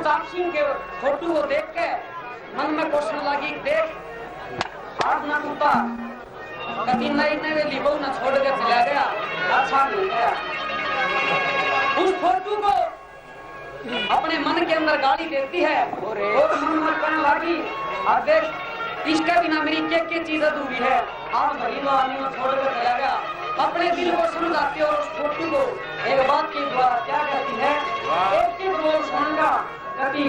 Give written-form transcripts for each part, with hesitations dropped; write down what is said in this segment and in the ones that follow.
प्रताप सिंह के फोटो को देख के मन में क्वेश्चन लगी, देख हाथ ना टूटा, कभी नई लिबो ना छोड़ के चला गया, अच्छा नहीं गया। उस फोटो को अपने मन के अंदर गाली देती है और मन में कहने लगी, अब देख इसके बिना मेरी क्या चीज अधूरी है, आप गरीब आदमी को छोड़ कर चला गया। अपने दिल को समझाती है और उस फोटो को एक बात के द्वारा क्या कहती है, एक के बोल सुनगा कभी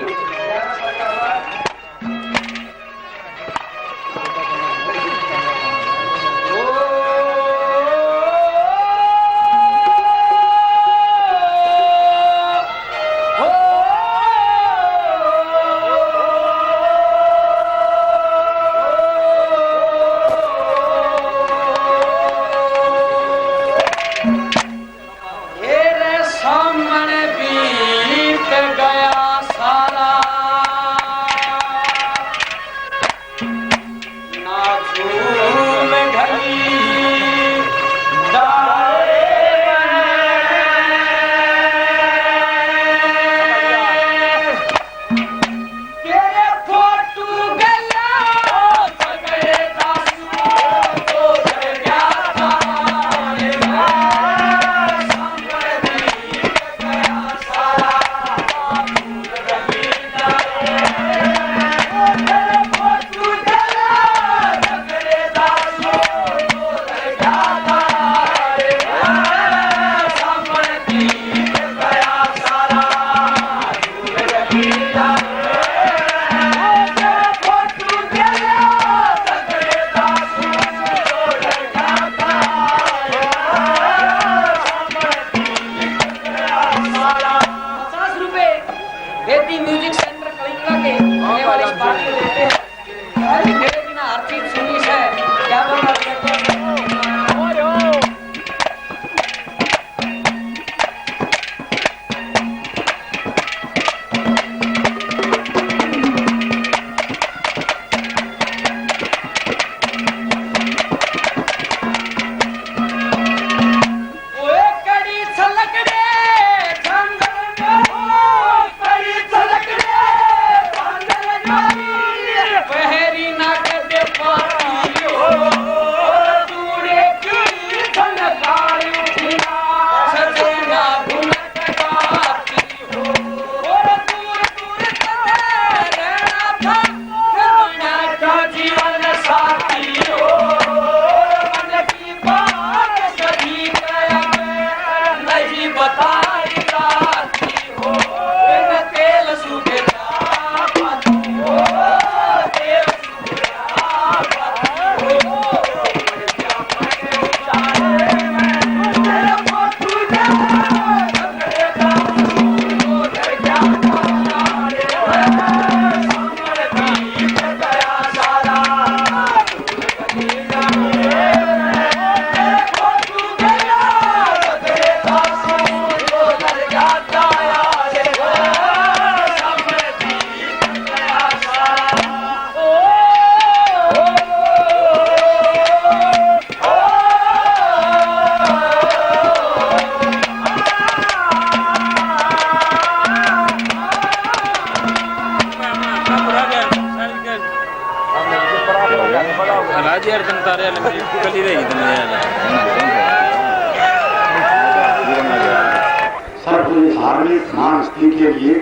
धार्मिक मानसिक के लिए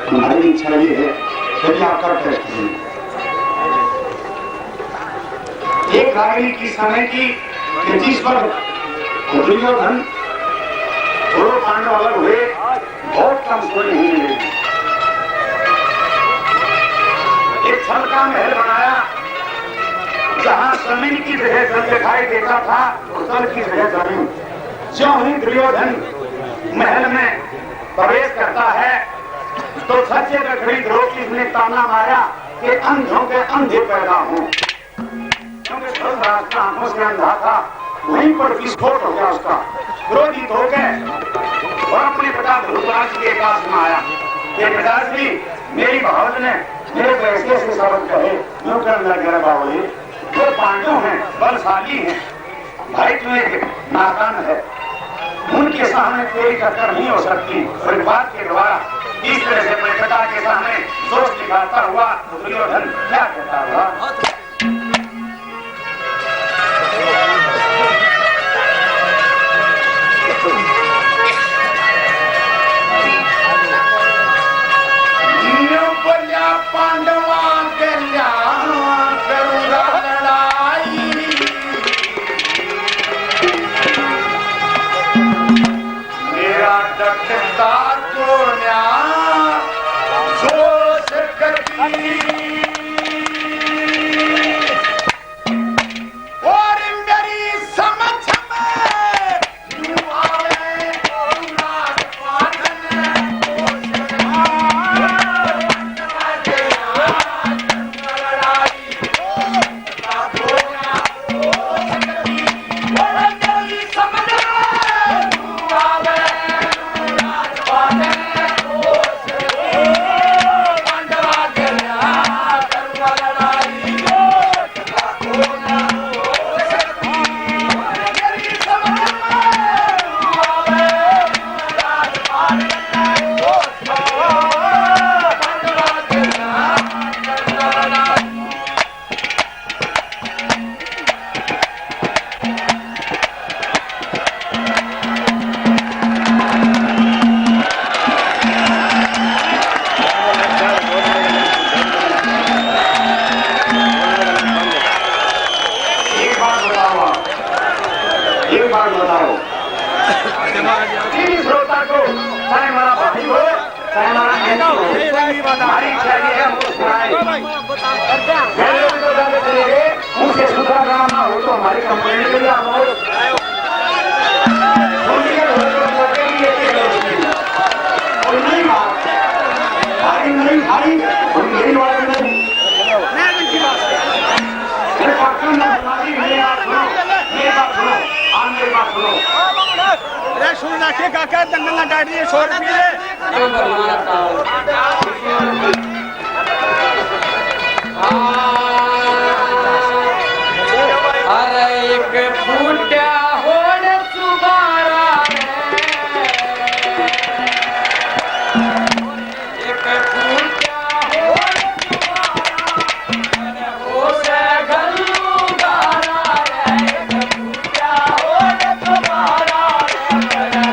हमारी इच्छा ये है कि आपका टेस्ट करें। एक रागिनी की समय की जिस पर दुर्योधन और पांडव अलग हुए, बहुत कम सोई नहीं मिलेगी। एक छल का महल बनाया जहां जमीन की जगह जल दिखाई देता था और जल की जगह जमीन। ज्यों ही दुर्योधन महल में प्रवेश करता है तो सच्चे रखड़ी द्रौपदी ने ताना मारा कि अंधों के अंधे पैदा हों, क्योंकि धर्मराज का आंखों से अंधा था। वहीं पर विस्फोट हो गया उसका, क्रोधित हो गए और अपने पिता धृतराष्ट्र के पास में आया कि पिताजी मेरी भावज ने मेरे पैसे से शब्द कहे, यूं करने लगे बाबू जो पांडव हैं बलशाली हैं, भाई तू एक नाकान है, उनके सामने तेरी टक्कर नहीं हो सकती। और बात के द्वारा इस तरह से अपने पिता के सामने दोष निकालता हुआ दुर्योधन क्या कहता हुआ? पांडवा कल्याण करूंगा लड़ाई, मेरा डटता को न्याय जोश करती और मेरी समझ में आवे हमारी इच्छा ये है हमको सुनाए। उनसे सुधरा गाना हो तो हमारी कंप्लेंट के लिए हम नहीं भाई यही वाले नहीं सुनना के काका दंगल डाट दिए 100 रुपये अरे एक फूटा होड़ सुबारा एक फूटा होड़ सुबारा हो से गल्लू गारा एक फूटा होड़ सुबारा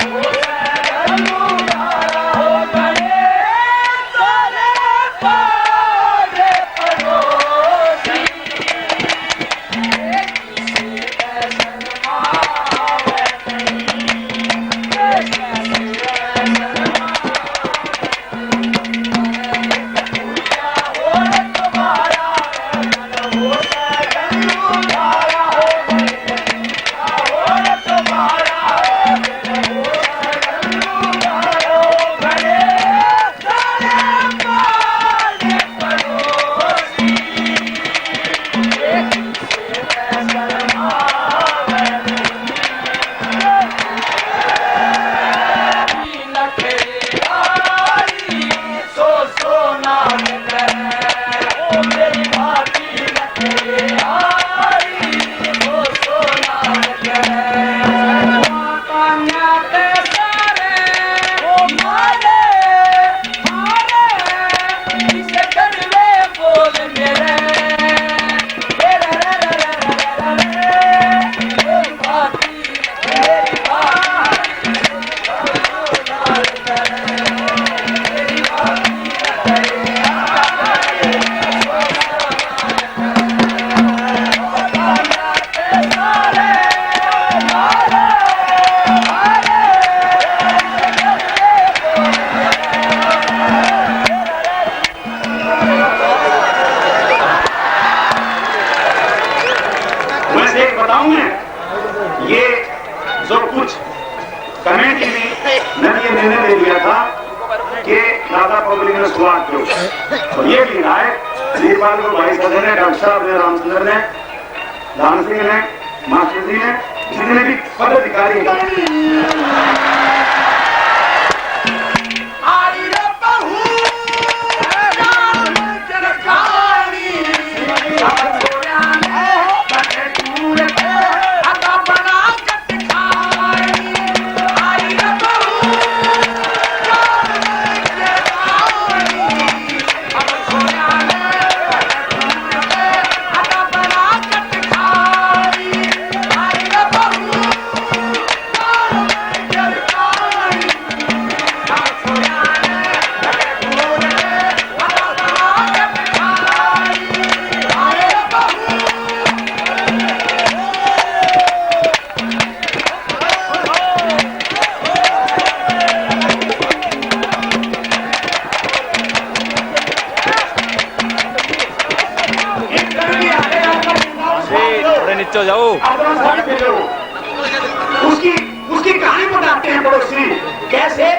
हो से गल्लू गारा हो गए सारे पारे पड़ोसी और ये भी रहा है वीरपाल को भाई सदर ने, डॉक्टर साहब ने, रामचंद्र ने, दान सिंह ने, मास्टर जी ने, जितने भी पदाधिकारी पीछे जाओ। उसकी उसकी कहानी बताते हैं पड़ोसी कैसे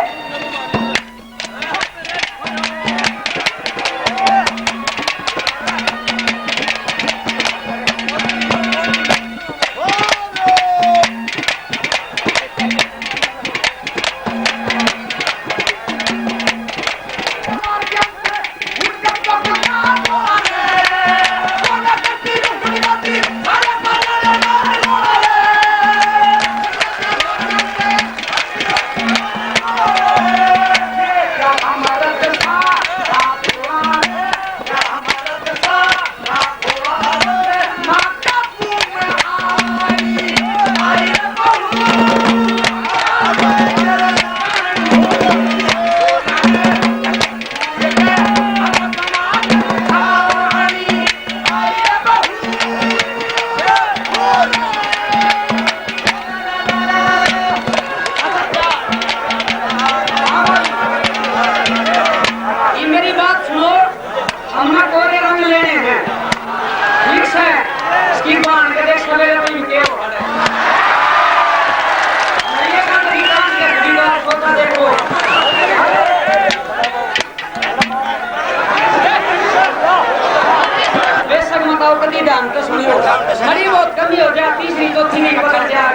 हरी बहुत कमी हो जाए तीसरी चौथी नहीं पकड़ जा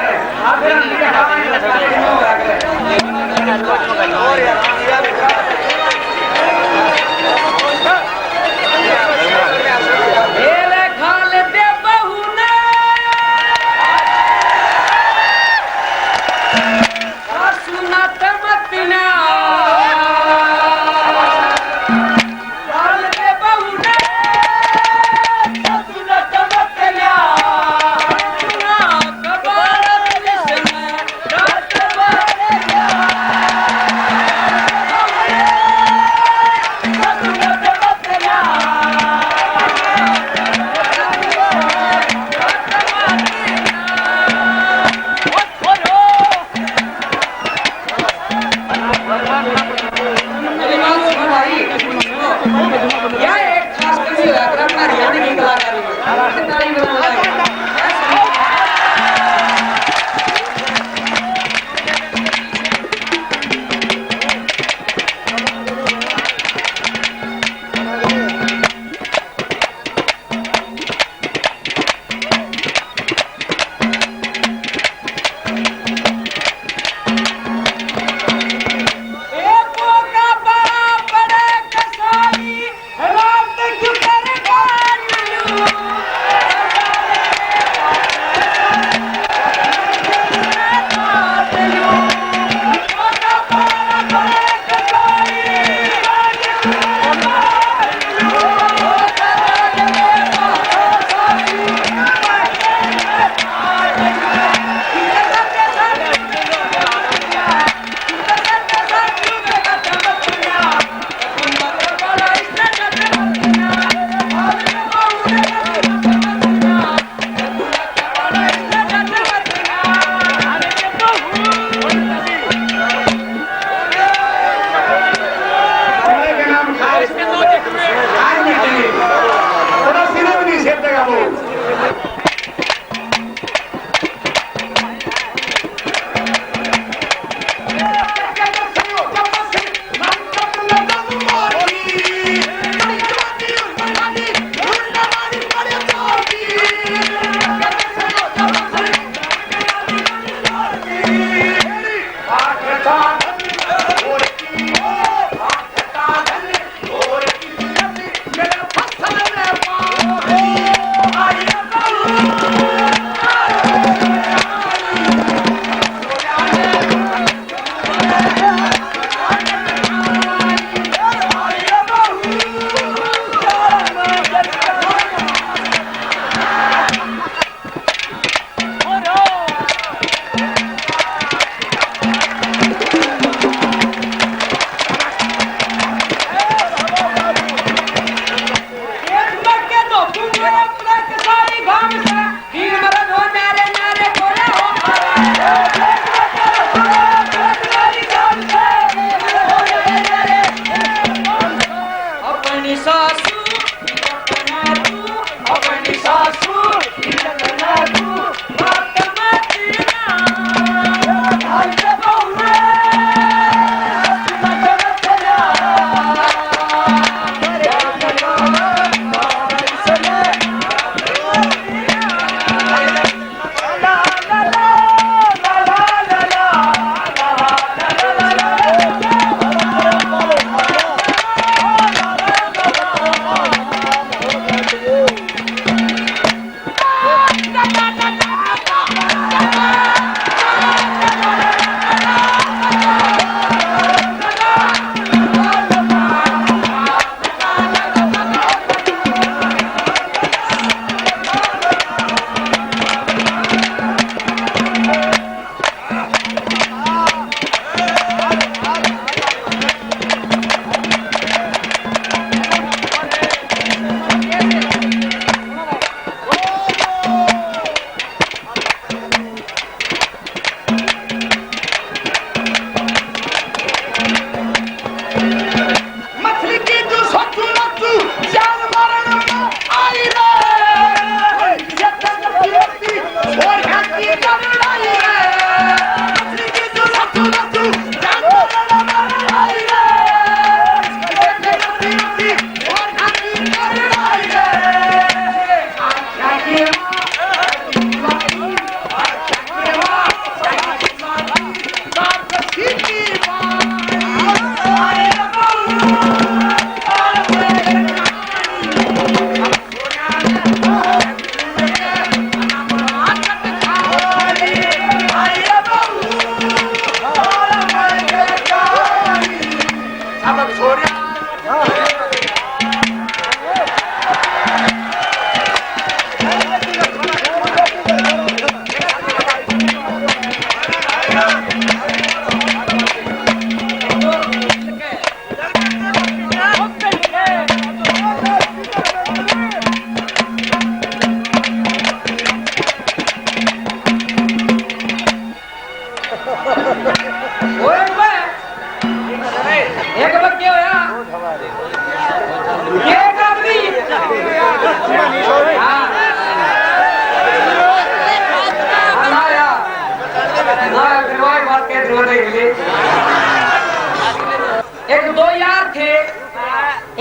थे,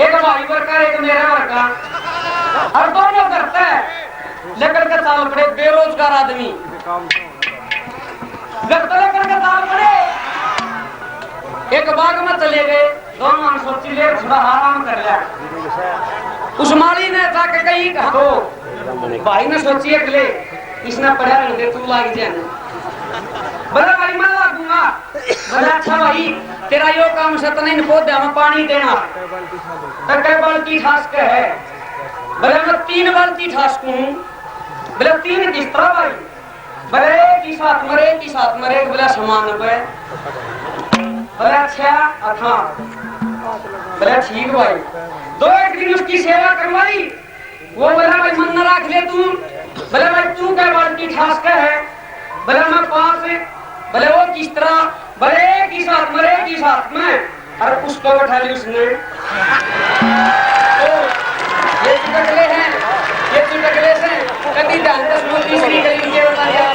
एक भाई वर्कर एक मेरा वर्का, और दोनों करता है लेकर के साल पड़े बेरोजगार आदमी लेकर के साल पड़े एक बाग में चले गए। दोनों सोची ले थोड़ा आराम कर लिया। उस माली ने जाके कही तो भाई ने सोची अगले इसने पढ़ा दे तू लाग जाए। बोला भाई मैं लागूंगा। बोला अच्छा भाई तेरा यो काम से तो नहीं पौधे में पानी देना तो कई बाल्टी ठास के है। बोले मैं 3 बाल्टी ठासकू हूँ। बोले 3 किस तरह भाई? बोले की साथ मरे बोला समान पे। बोले अच्छा अच्छा। बोले ठीक भाई। 2-1 दिन उसकी सेवा करवाई। वो बोला भाई मन न रख ले तू। बोले भाई तू क्या बाल्टी ठास के है? बोले मैं 5। बोले वो किस तरह? बोले की साथ मरे की साथ में और उसको बैठा ली उसने। तो ये चुटकले हैं, ये चुटकले से कभी जानते सुनो तीसरी गली के बता दिया।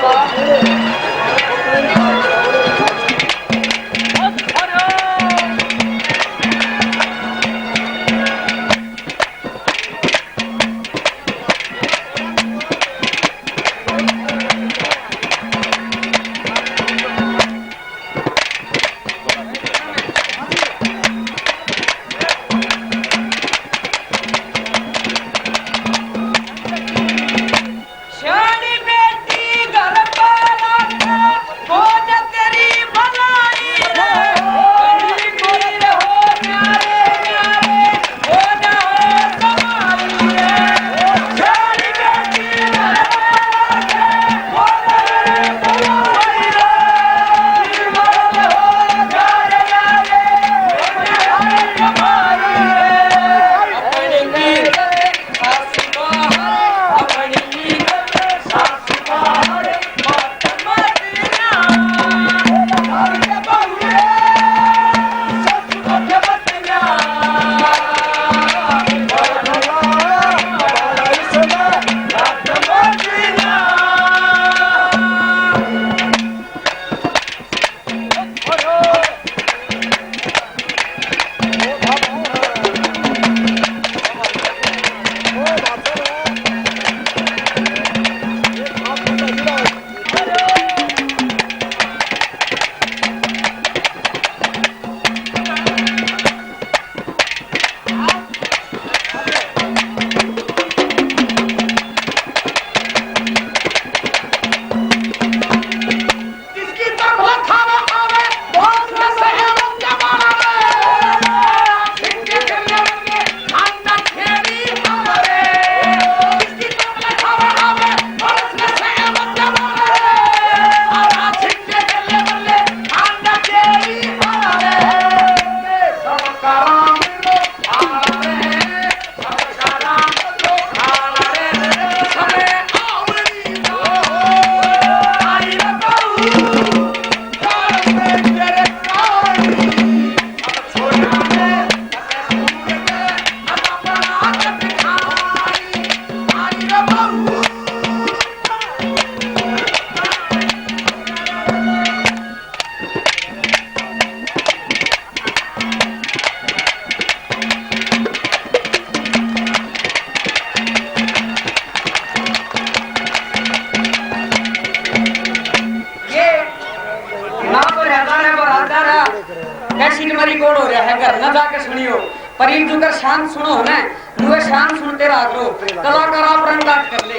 रिकॉर्ड हो रहा है घर न जाके सुनियो पर एक जुकर शांत सुनो ना मुझे शांत सुनते रहो कलाकार आप रंग काट कर ले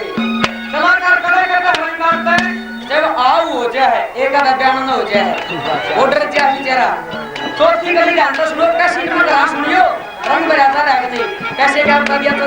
कलाकार करेगा तो रंग काटता है जब आओ हो जाए एक आधा गाना न हो जाए ऑर्डर जाए जरा तो ठीक है ध्यान से सुनो कैसे में करा सुनियो रंग बजाता रहते कैसे क्या बता दिया तो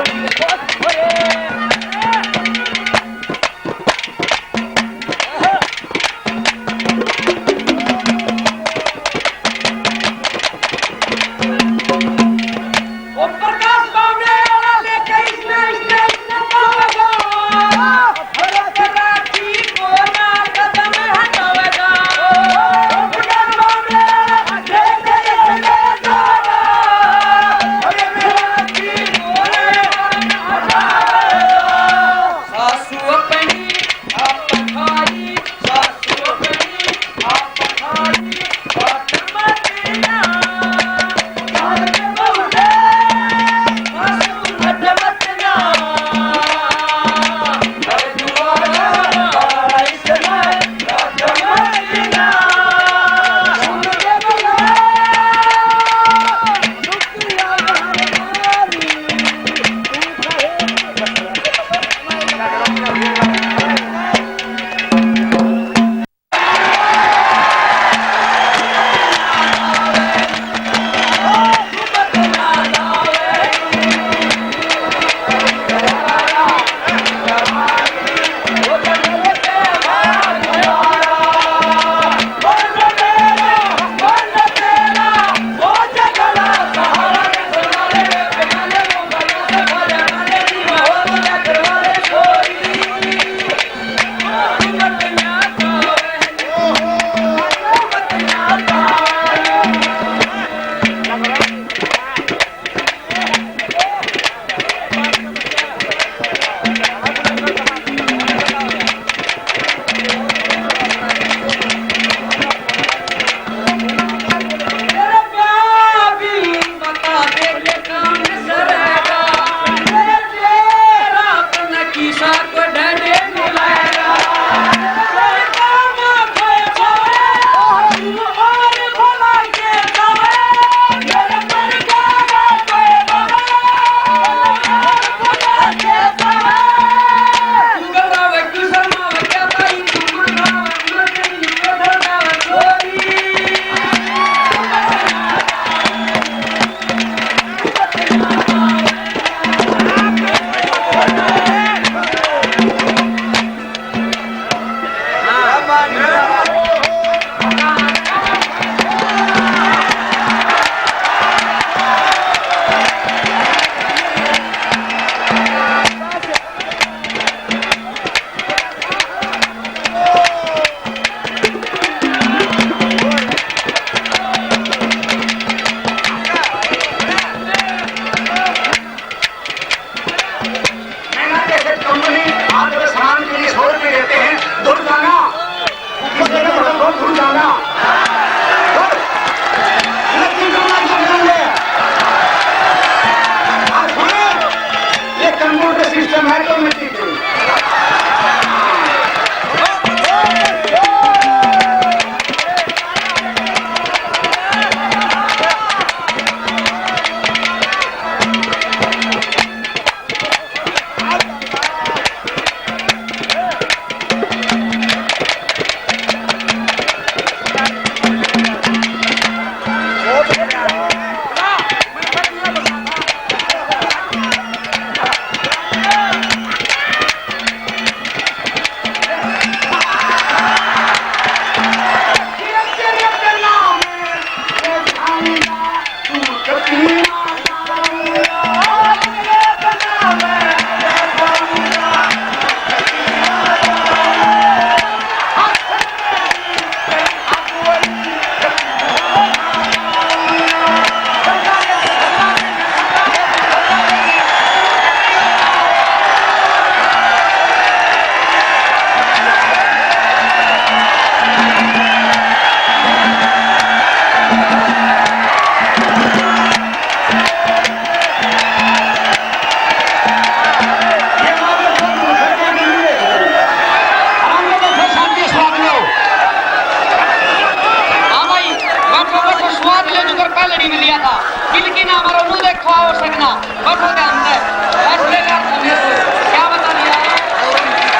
ना बैठो के अंदर बैठ लेगा मेरे को क्या बता दिया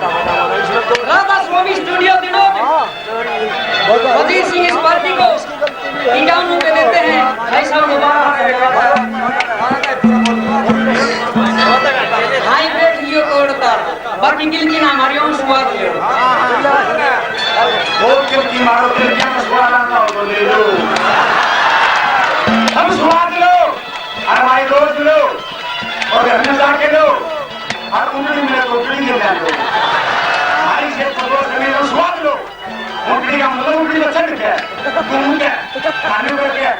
राधा स्वामी स्टूडियो दिनों वजीर सिंह इस पार्टी को 51 रुपए देते हैं भाई साहब हाई ब्रेड लियो तोड़ता बाकी गिल की ना मारियो स्वाद लियो वो गिल की मारो गिल क्या स्वाद आता हो तो ले लो हम स्वाद लो हमारे रोज लो और घर में जाके लो और उंगली में उंगली ले लो हमारी से तो समय लो स्वाद लो उंगली का मतलब उंगली में चढ़ गया घूम गया खाने को गया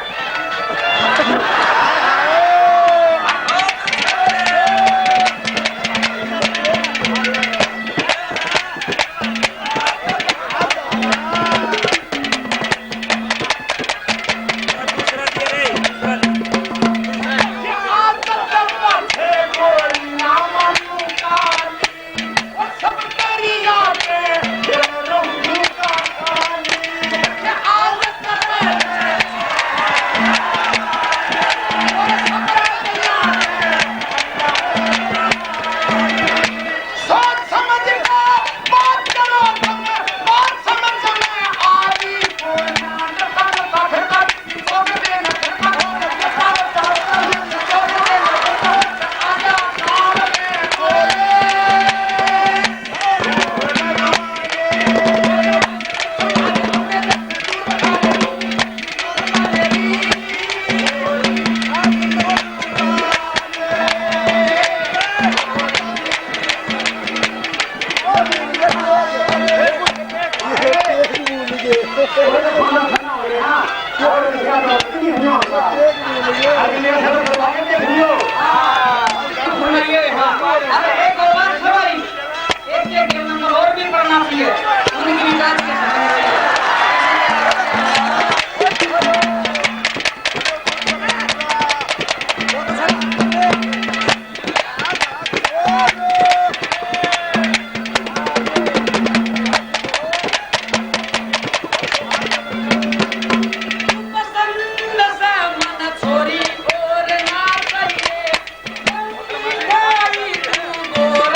गोर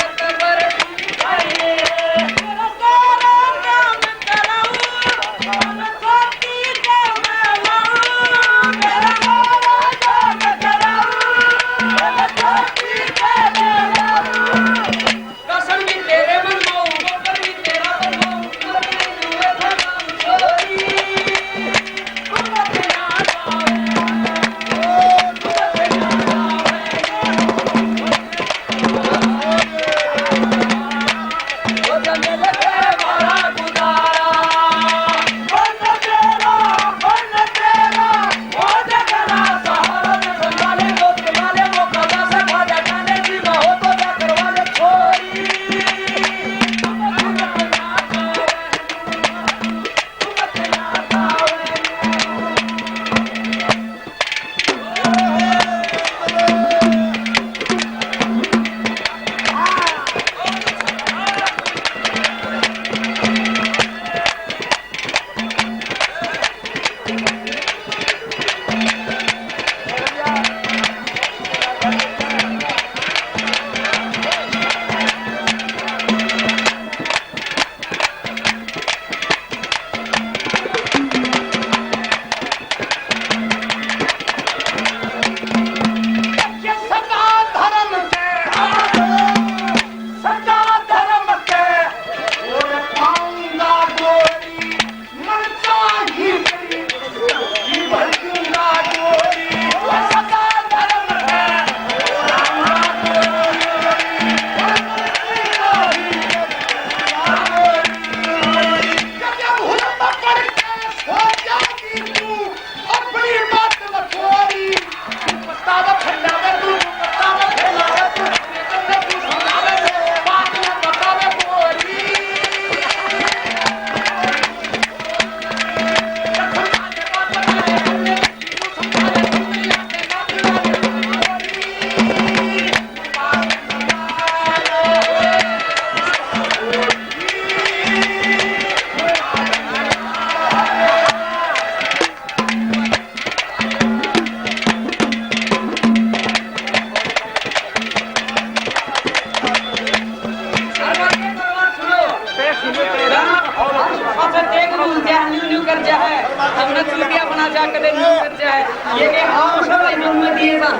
अच्छा देख लूं क्या न्यू न्यू कर जा है हमने चूतिया बना जा के न्यू कर जा है ये के हां सब ले मन में दिए था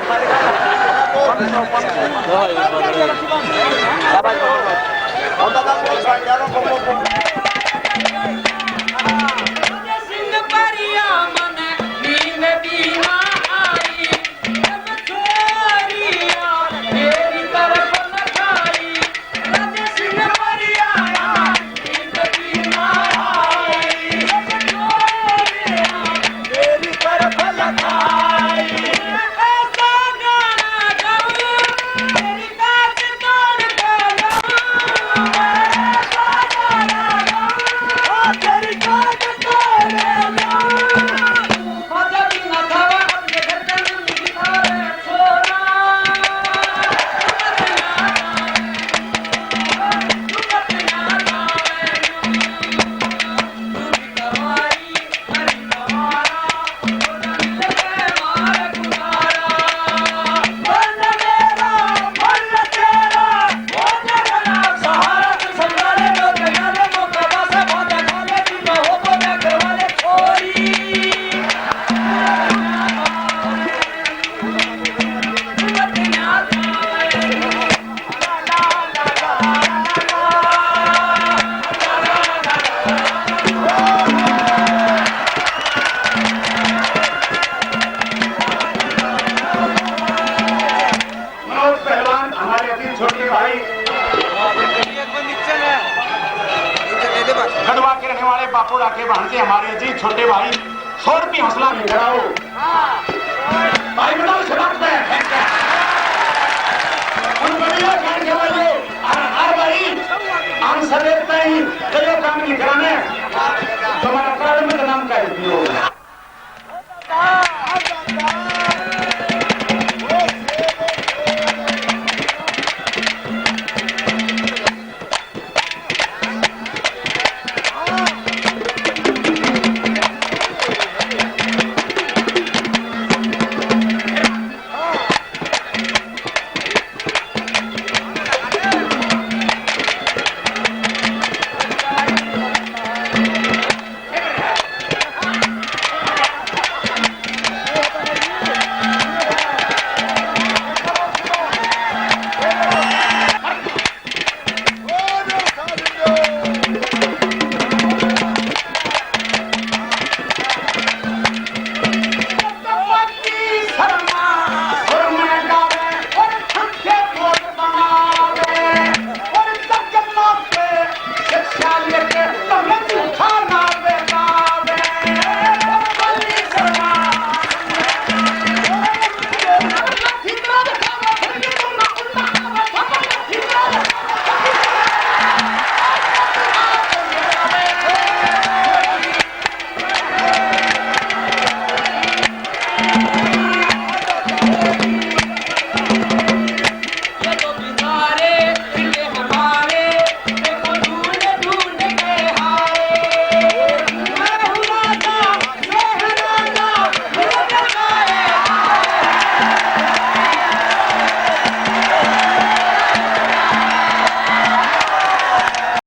सिंह परिया मन नींद बीना आई जब छोरिया मेरी तरफ न खाई राजा सिंह परिया नींद बीना आई जब छोरिया मेरी तरफ न खाई ऐसा गाना गाऊं तेरी काट तोड़ के लाऊं ऐसा गाना गाऊं तेरी काट तोड़ लाऊं मजा भी न खावा अपने घर का नहीं दिखावे छोरा मनोज पहलवान हमारे अभी छोटे भाई खड़वा के रहने वाले बापू राखे भांजे हमारे जी छोटे भाई 100 रुपये हौसला नहीं कराओ भाई बताओ शराब पे उन बढ़िया गाड़ी के वाले हर भाई आंसर देते ही कई काम नहीं कराने